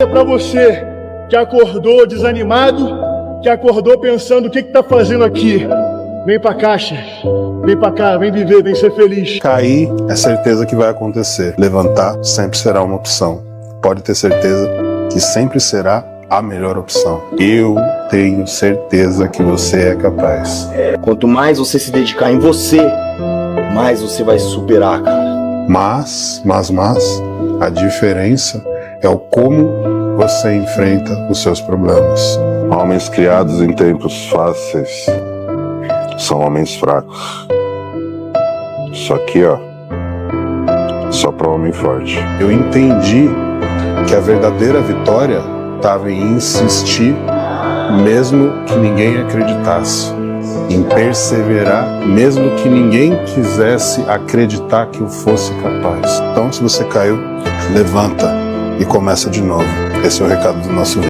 Para você que acordou desanimado, que acordou pensando o que está fazendo aqui. Vem pra caixa, vem pra cá, vem viver, vem ser feliz. Cair é certeza que vai acontecer. Levantar sempre será uma opção. Pode ter certeza que sempre será a melhor opção. Eu tenho certeza que você é capaz. Quanto mais você se dedicar em você, mais você vai superar, cara. Mas, a diferença é o como você enfrenta os seus problemas. Homens criados em tempos fáceis são homens fracos. Isso aqui, ó, só para homem forte. Eu entendi que a verdadeira vitória estava em insistir, mesmo que ninguém acreditasse. Em perseverar, mesmo que ninguém quisesse acreditar que eu fosse capaz. Então, se você caiu, levanta e começa de novo. Esse é o recado do nosso vídeo.